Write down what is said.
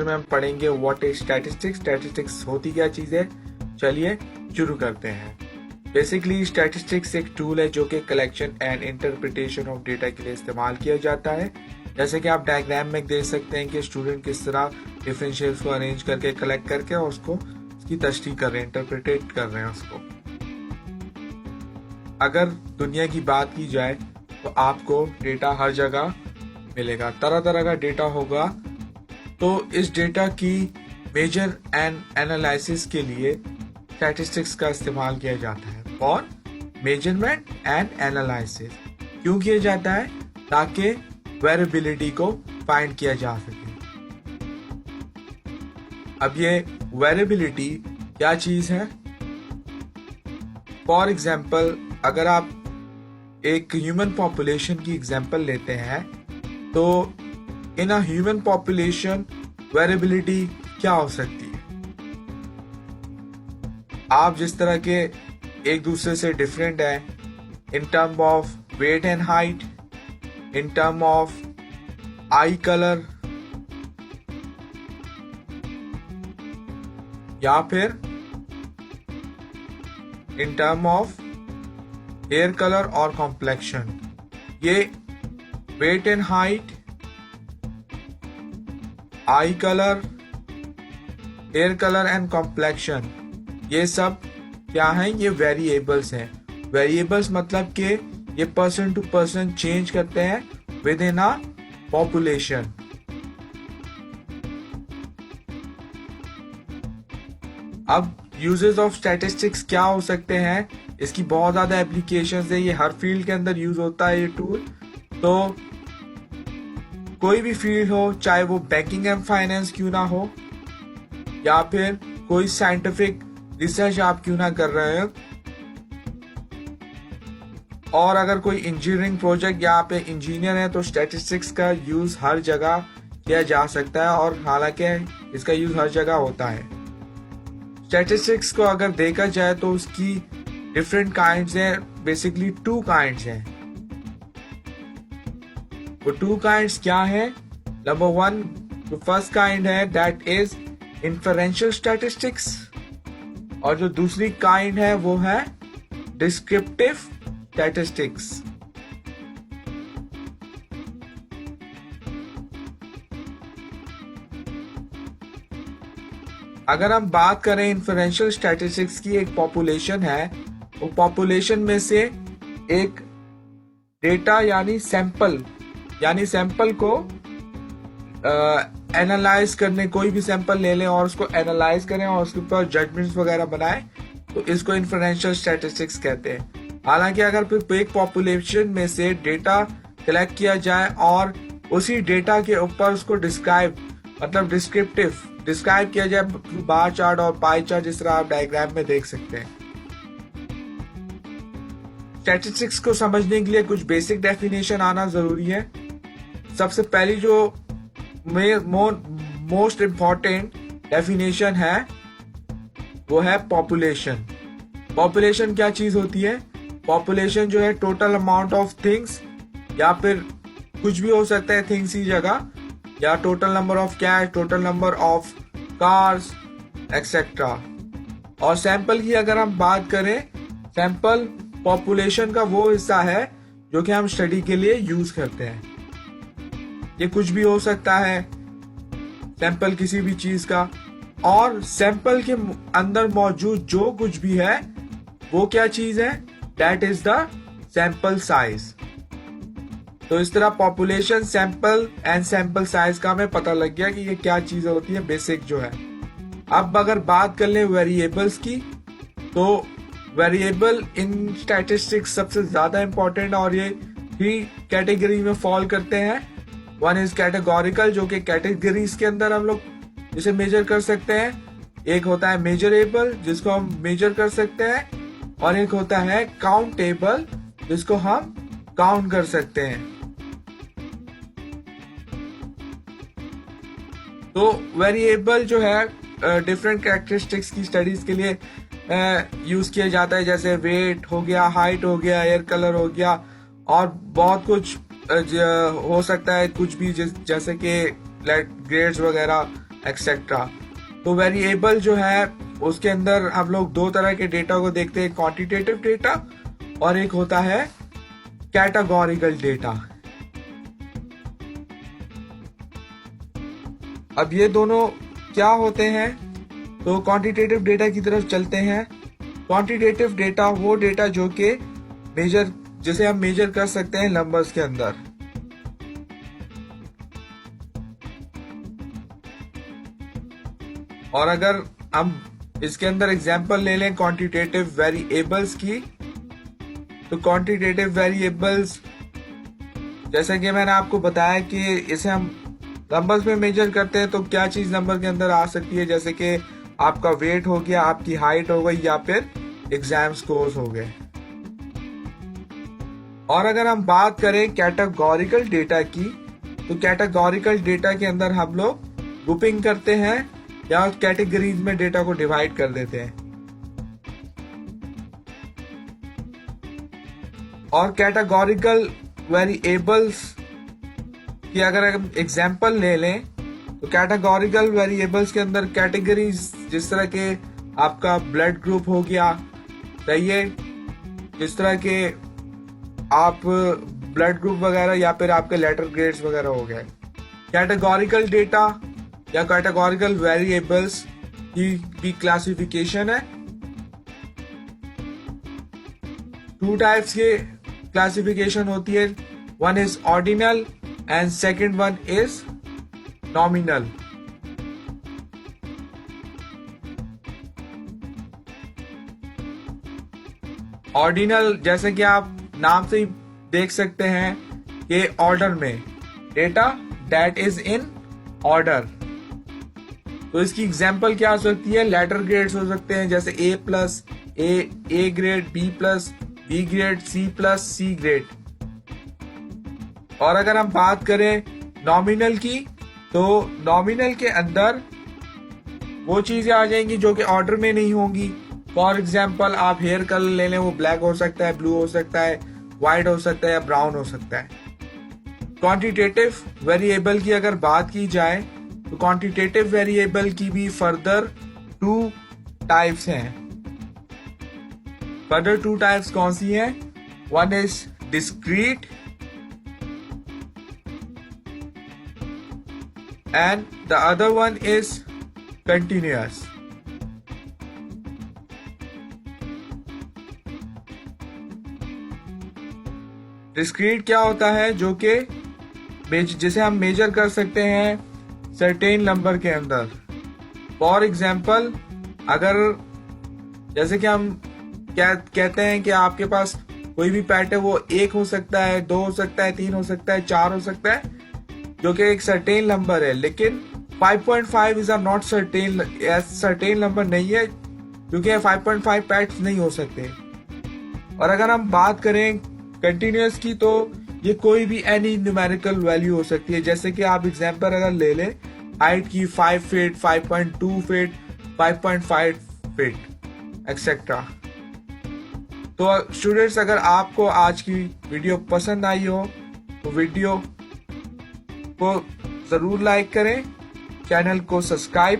Lecture में हम पढ़ेंगे व्हाट इज स्टैटिस्टिक्स। स्टैटिस्टिक्स होती क्या चीज है, चलिए शुरू करते हैं। बेसिकली स्टैटिस्टिक्स एक टूल है जो कि collection and interpretation of data के लिए इस्तेमाल किया जाता है। जैसे कि आप डायग्राम में देख सकते हैं कि स्टूडेंट किस तरह डिफरेंशियल्स को अरेंज करके कलेक्ट करके और उसकी तशरीह कर रहे हैं, इंटरप्रिटेट कर रहे हैं उसको। अगर दुनिया की बात की जाए तो आपको डेटा हर जगह मिलेगा, तरह तरह का डेटा होगा। तो इस डेटा की मेजर एंड एनालिसिस के लिए स्टैटिस्टिक्स का इस्तेमाल किया जाता है। और मेजरमेंट एंड एनालिसिस क्यों किया जाता है? ताकि वेरिएबिलिटी को फाइंड किया जा सके। अब ये वेरिएबिलिटी क्या चीज है? फॉर एग्जाम्पल, अगर आप एक ह्यूमन पॉपुलेशन की एग्जाम्पल लेते हैं तो इन अ ह्यूमन पॉपुलेशन वेरिएबिलिटी क्या हो सकती है? आप जिस तरह के एक दूसरे से डिफरेंट है in term of weight and height, in term of eye colour, या फिर in term of hair colour और कॉम्प्लेक्शन। ये weight and height, eye colour, hair colour and complexion, ये सब क्या हैं? ये वेरिएबल्स हैं। वेरिएबल्स मतलब कि ये पर्सन टू पर्सन चेंज करते हैं विद इन अ पॉपुलेशन। अब यूजेस ऑफ स्टैटिस्टिक्स क्या हो सकते हैं? इसकी बहुत ज्यादा एप्लीकेशंस है, ये हर फील्ड के अंदर यूज होता है ये टूल। तो कोई भी फील्ड हो, चाहे वो बैंकिंग एंड फाइनेंस क्यों ना हो, या फिर कोई साइंटिफिक रिसर्च आप क्यों ना कर रहे हो, और अगर कोई इंजीनियरिंग प्रोजेक्ट या आप इंजीनियर हैं तो स्टैटिस्टिक्स का यूज हर जगह किया जा सकता है। और हालांकि इसका यूज हर जगह होता है। स्टैटिस्टिक्स को अगर देखा जाए तो उसकी डिफरेंट काइंड्स हैं, बेसिकली 2 काइंड्स हैं। वो 2 काइंड्स क्या है? नंबर 1, जो फर्स्ट काइंड है दैट इज इन्फरेंशियल स्टैटिस्टिक्स, और जो दूसरी काइंड है वो है डिस्क्रिप्टिव स्टैटिस्टिक्स। अगर हम बात करें इन्फरेंशियल स्टैटिस्टिक्स की, एक पॉपुलेशन है, वो पॉपुलेशन में से एक डेटा यानी सैंपल को एनालाइज करने, कोई भी सैंपल ले लें और उसको एनालाइज करें और उसके ऊपर जजमेंट्स वगैरह बनाएं, तो इसको इन्फरेंशियल स्टैटिस्टिक्स कहते हैं। हालांकि अगर फिर एक पॉपुलेशन में से डेटा कलेक्ट किया जाए और उसी डेटा के ऊपर उसको डिस्क्राइब किया जाए बार चार्ट और पाई चार्ट, जिस तरह आप डायग्राम में देख सकते हैं। स्टैटिस्टिक्स को समझने के लिए कुछ बेसिक डेफिनेशन आना जरूरी है। सबसे पहली जो मोस्ट इम्पॉर्टेंट डेफिनेशन है वो है पॉपुलेशन। पॉपुलेशन क्या चीज होती है? पॉपुलेशन जो है टोटल अमाउंट ऑफ थिंग्स, या फिर कुछ भी हो सकता है थिंग्स की जगह, या total number of cat, total number of cars etcetera. और सैंपल की अगर हम बात करें, सैंपल पॉपुलेशन का वो हिस्सा है जो कि हम स्टडी के लिए यूज करते हैं। ये कुछ भी हो सकता है सैंपल किसी भी चीज का, और सैंपल के अंदर मौजूद जो कुछ भी है वो क्या चीज है? That is the sample size. तो इस तरह population, sample and sample size का हमें पता लग गया कि ये क्या चीज होती है, बेसिक जो है। अब अगर बात कर ले वेरिएबल्स की, तो वेरिएबल इन स्टैटिस्टिक्स सबसे ज्यादा इंपॉर्टेंट, और ये 3 कैटेगरी में फॉल करते हैं। 1 इज कैटेगोरिकल, जो कि कैटेगरीज के अंदर हम लोग इसे मेजर कर सकते हैं। एक होता है मेजरेबल, जिसको हम मेजर कर सकते हैं, और एक होता है काउंटेबल, जिसको हम काउंट कर सकते हैं। तो वेरिएबल जो है डिफरेंट कैरेक्टरिस्टिक्स की स्टडीज के लिए यूज किया जाता है, जैसे वेट हो गया, हाइट हो गया, एयर कलर हो गया, और बहुत कुछ हो सकता है कुछ भी, जैसे कि ग्रेड्स वगैरह एक्सेट्रा। तो वेरिएबल जो है उसके अंदर हम लोग दो तरह के डेटा को देखते हैं, क्वांटिटेटिव डेटा और एक होता है कैटेगोरिकल डेटा। अब ये दोनों क्या होते हैं, तो क्वांटिटेटिव डेटा की तरफ चलते हैं। क्वांटिटेटिव डेटा वो डेटा जो कि जिसे हम मेजर कर सकते हैं नंबर्स के अंदर। और अगर हम इसके अंदर एग्जांपल ले लें क्वांटिटेटिव वेरिएबल्स की, तो क्वांटिटेटिव वेरिएबल्स जैसा कि मैंने आपको बताया कि इसे हम नंबर्स में मेजर करते हैं, तो क्या चीज नंबर के अंदर आ सकती है, जैसे कि आपका वेट हो गया, आपकी हाइट हो गई, या फिर एग्जाम स्कोर्स हो गए। और अगर हम बात करें कैटेगोरिकल डेटा की, तो कैटेगोरिकल डेटा के अंदर हम लोग ग्रुपिंग करते हैं या कैटेगरीज में डेटा को डिवाइड कर देते हैं। और कैटेगोरिकल वेरिएबल्स कि अगर हम एग्जाम्पल ले लें, तो कैटेगोरिकल वेरिएबल्स के अंदर कैटेगरीज जिस तरह के आपका ब्लड ग्रुप हो गया, सही है, जिस तरह के आप ब्लड ग्रुप वगैरह या फिर आपके लेटर ग्रेड्स वगैरह हो गए। कैटेगोरिकल डेटा या कैटेगोरिकल वेरिएबल्स की भी क्लासिफिकेशन है। 2 टाइप्स के क्लासिफिकेशन होती है, one is ordinal and second one is nominal। Ordinal जैसे कि आप नाम से ही देख सकते हैं कि ऑर्डर में data that is in order. तो इसकी एग्जांपल क्या हो सकती है, लेटर ग्रेड्स हो सकते हैं, जैसे A grade, B plus, B grade, C plus, C grade. और अगर हम बात करें नॉमिनल की, तो नॉमिनल के अंदर वो चीजें आ जाएंगी जो कि ऑर्डर में नहीं होंगी। फॉर एग्जाम्पल आप हेयर कलर ले लें, वो ब्लैक हो सकता है, ब्लू हो सकता है, व्हाइट हो सकता है या ब्राउन हो सकता है। क्वांटिटेटिव वेरिएबल की अगर बात की जाए, तो क्वांटिटेटिव वेरिएबल की भी फर्दर 2 टाइप्स हैं। फर्दर 2 टाइप्स कौन सी हैं, one is discrete and the other one is continuous। Discrete क्या होता है, जो कि जिसे हम मेजर कर सकते हैं सर्टेन नंबर के अंदर। फॉर एग्जाम्पल अगर जैसे कि हम क्या कहते हैं कि आपके पास कोई भी पेट है, वो 1 हो सकता है, 2 हो सकता है, 3 हो सकता है, 4 हो सकता है, जो कि एक सर्टेन नंबर है। लेकिन 5.5 इज नॉट सर्टेन नंबर नहीं है, क्योंकि 5.5 पैट्स नहीं हो सकते। और अगर हम बात करें कंटिन्यूअस की, तो ये कोई भी एनी न्यूमेरिकल वैल्यू हो सकती है। जैसे कि आप एग्जांपल अगर ले लें हाइट की, 5 फीट, 5.2 फीट, 5.5 फीट एक्सेट्रा। तो स्टूडेंट्स, अगर आपको आज की वीडियो पसंद आई हो तो वीडियो को जरूर लाइक करें, चैनल को सब्सक्राइब